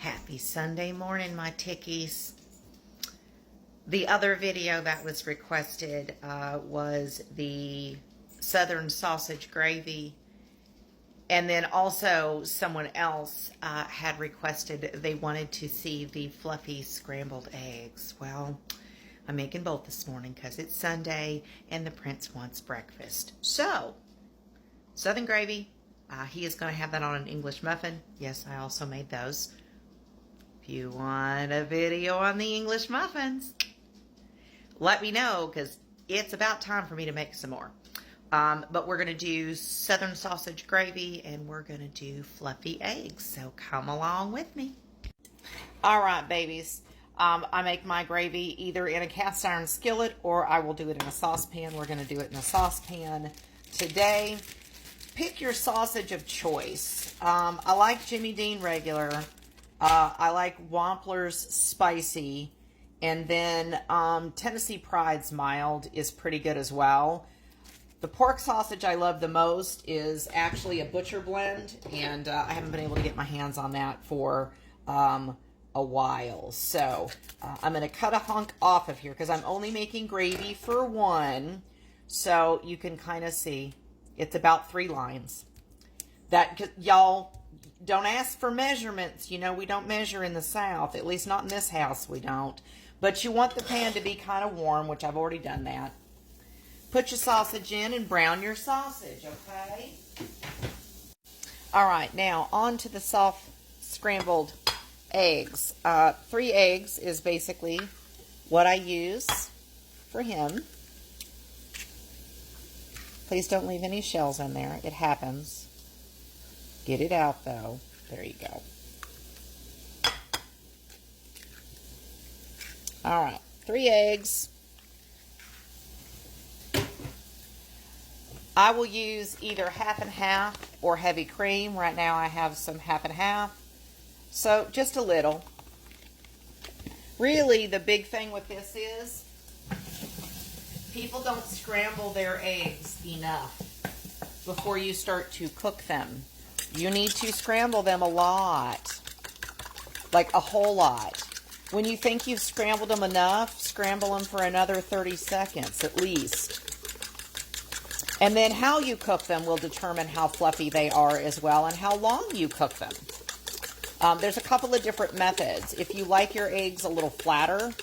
Happy Sunday morning, my tickies. The other video that was requested was the Southern sausage gravy. And then also someone else had requested they wanted to see the fluffy scrambled eggs. Well, I'm making both this morning because it's Sunday and the prince wants breakfast. So, Southern gravy, he is going to have that on an English muffin. Yes, I also made those. If you want a video on the English muffins, let me know because it's about time for me to make some more. But we're going to do Southern sausage gravy and we're going to do fluffy eggs. So come along with me. All right, babies. I make my gravy either in a cast iron skillet or I will do it in a saucepan. We're going to do it in a saucepan today. Pick your sausage of choice. I like Jimmy Dean regular. I like Wampler's spicy. And then Tennessee Pride's mild is pretty good as well. The pork sausage I love the most is actually a butcher blend. And I haven't been able to get my hands on that for a while. So I'm going to cut a hunk off of here because I'm only making gravy for one. So you can kind of see it's about 3 lines. That, y'all, don't ask for measurements. You know, we don't measure in the South. At least not in this house, we don't. But you want the pan to be kind of warm, which I've already done that. Put your sausage in and brown your sausage, okay? All right, now on to the soft scrambled eggs. 3 eggs is basically what I use for him. Please don't leave any shells in there. It happens. Get it out, though. There you go. All right, 3 eggs. I will use either half and half or heavy cream. Right now I have some half and half. So just a little. Really, the big thing with this is people don't scramble their eggs enough before you start to cook them. You need to scramble them a lot, like a whole lot. When you think you've scrambled them enough, scramble them for another 30 seconds at least. And then how you cook them will determine how fluffy they are as well and how long you cook them. There's a couple of different methods. If you like your eggs a little flatter,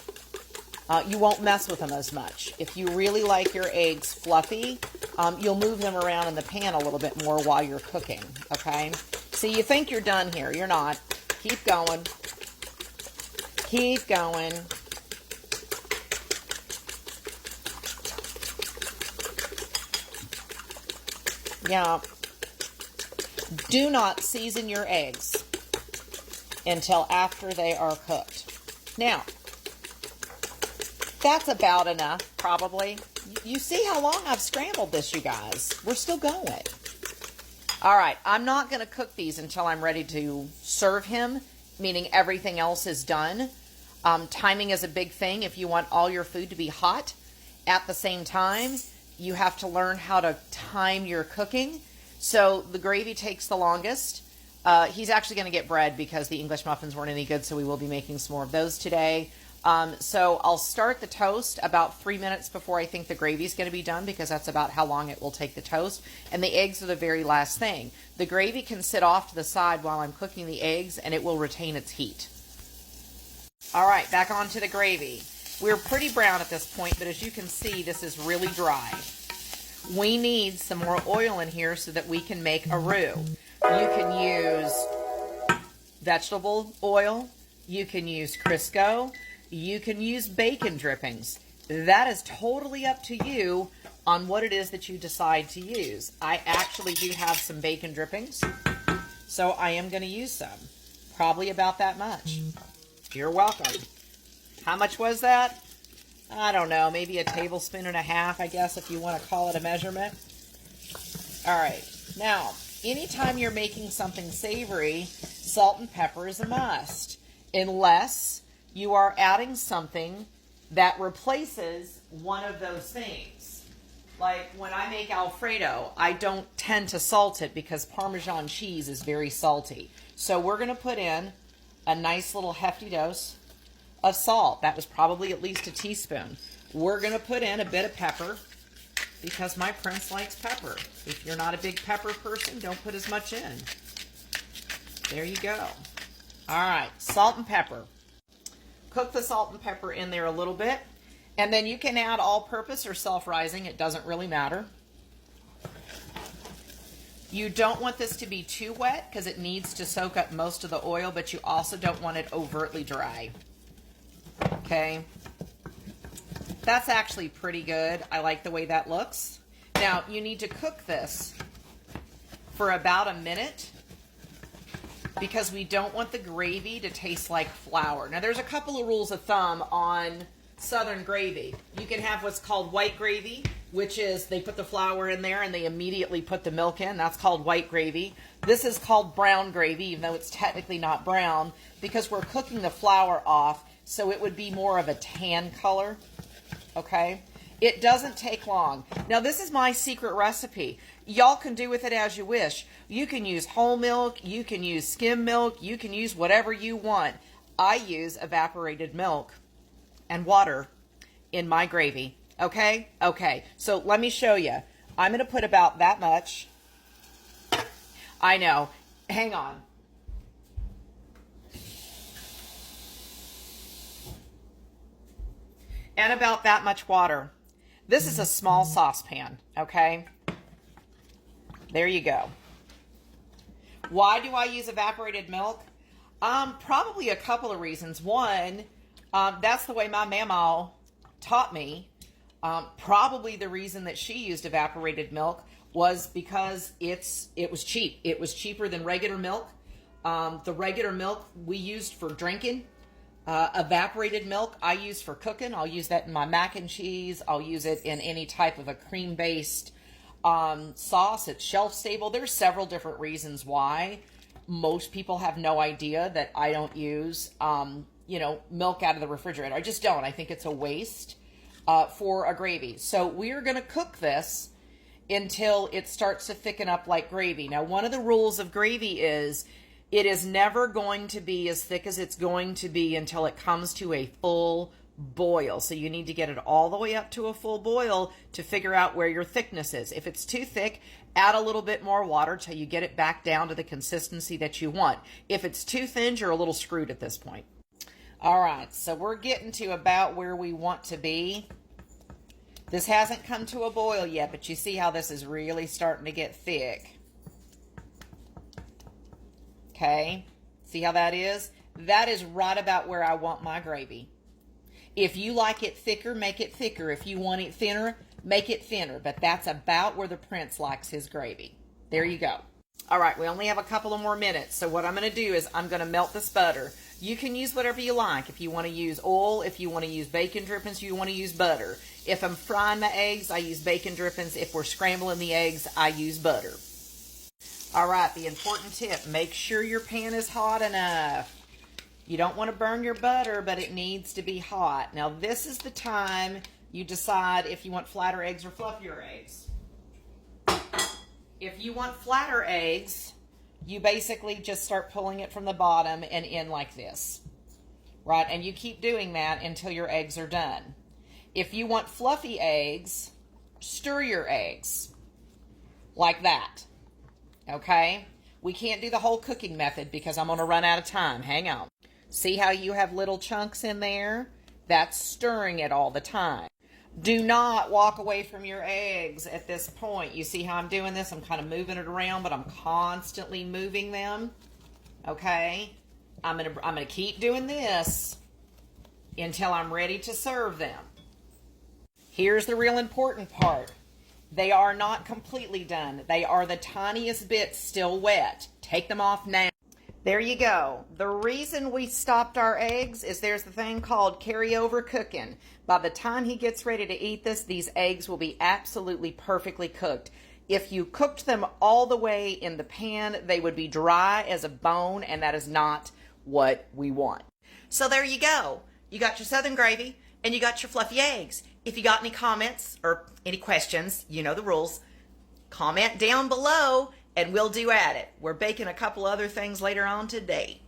you won't mess with them as much. If you really like your eggs fluffy, you'll move them around in the pan a little bit more while you're cooking, okay? So you think you're done here. You're not. Keep going. Keep going. Yeah. Do not season your eggs until after they are cooked. Now, that's about enough, probably. You see how long I've scrambled this, you guys. We're still going. All right, I'm not going to cook these until I'm ready to serve him, meaning everything else is done. Timing is a big thing. If you want all your food to be hot at the same time, you have to learn how to time your cooking. So the gravy takes the longest. He's actually going to get bread because the English muffins weren't any good, so we will be making some more of those today. So I'll start the toast about 3 minutes before I think the gravy is going to be done because that's about how long it will take the toast. And the eggs are the very last thing. The gravy can sit off to the side while I'm cooking the eggs and it will retain its heat. All right, back onto the gravy. We're pretty brown at this point, but as you can see, this is really dry. We need some more oil in here so that we can make a roux. You can use vegetable oil. You can use Crisco. You can use bacon drippings. That is totally up to you on what it is that you decide to use. I actually do have some bacon drippings, so I am going to use some. Probably about that much. You're welcome. How much was that? I don't know, maybe a tablespoon and a half, I guess, if you want to call it a measurement. All right, now, anytime you're making something savory, salt and pepper is a must, unless you are adding something that replaces one of those things. Like when I make Alfredo, I don't tend to salt it because Parmesan cheese is very salty. So we're going to put in a nice little hefty dose of salt. That was probably at least a teaspoon. We're going to put in a bit of pepper because my prince likes pepper. If you're not a big pepper person, don't put as much in. There you go. All right, salt and pepper. Cook the salt and pepper in there a little bit, and then you can add all-purpose or self-rising. It doesn't really matter. You don't want this to be too wet because it needs to soak up most of the oil, but you also don't want it overtly dry. Okay? That's actually pretty good. I like the way that looks. Now, you need to cook this for about a minute because we don't want the gravy to taste like flour. Now, there's a couple of rules of thumb on Southern gravy. You can have what's called white gravy, which is they put the flour in there and they immediately put the milk in. That's called white gravy. This is called brown gravy, even though it's technically not brown, because we're cooking the flour off, so it would be more of a tan color. Okay? It doesn't take long. Now, this is my secret recipe. Y'all can do with it as you wish. You can use whole milk. You can use skim milk. You can use whatever you want. I use evaporated milk and water in my gravy. Okay? Okay. So let me show you. I'm going to put about that much. I know. Hang on. And about that much water. This is a small saucepan, okay? There you go. Why do I use evaporated milk? Probably a couple of reasons. One, that's the way my mama taught me. Probably the reason that she used evaporated milk was because it was cheap. It was cheaper than regular milk. The regular milk we used for drinking. Evaporated milk I use for cooking. I'll use that in my mac and cheese. I'll use it in any type of a cream-based sauce. It's shelf-stable. There's several different reasons why. Most people have no idea that I don't use, milk out of the refrigerator. I just don't. I think it's a waste for a gravy. So we're going to cook this until it starts to thicken up like gravy. Now, one of the rules of gravy is it is never going to be as thick as it's going to be until it comes to a full boil. So you need to get it all the way up to a full boil to figure out where your thickness is. If it's too thick, add a little bit more water till you get it back down to the consistency that you want. If it's too thin, you're a little screwed at this point. All right, so we're getting to about where we want to be. This hasn't come to a boil yet, but you see how this is really starting to get thick. Okay, see how that is? That is right about where I want my gravy. If you like it thicker, make it thicker. If you want it thinner, make it thinner. But that's about where the prince likes his gravy. There you go. All right, we only have a couple of more minutes. So what I'm going to do is I'm going to melt this butter. You can use whatever you like. If you want to use oil, if you want to use bacon drippings, you want to use butter. If I'm frying my eggs, I use bacon drippings. If we're scrambling the eggs, I use butter. All right, the important tip, make sure your pan is hot enough. You don't want to burn your butter, but it needs to be hot. Now, this is the time you decide if you want flatter eggs or fluffier eggs. If you want flatter eggs, you basically just start pulling it from the bottom and in like this, right? And you keep doing that until your eggs are done. If you want fluffy eggs, stir your eggs like that. Okay, we can't do the whole cooking method because I'm going to run out of time. Hang on. See how you have little chunks in there? That's stirring it all the time. Do not walk away from your eggs at this point. You see how I'm doing this? I'm kind of moving it around, but I'm constantly moving them. Okay, I'm gonna keep doing this until I'm ready to serve them. Here's the real important part. They are not completely done. They are the tiniest bits still wet. Take them off now. There you go. The reason we stopped our eggs is there's the thing called carryover cooking. By the time he gets ready to eat this, these eggs will be absolutely perfectly cooked. If you cooked them all the way in the pan, they would be dry as a bone, and that is not what we want. So there you go. You got your southern gravy, and you got your fluffy eggs. If you got any comments or any questions, you know the rules. Comment down below and we'll do at it. We're baking a couple other things later on today.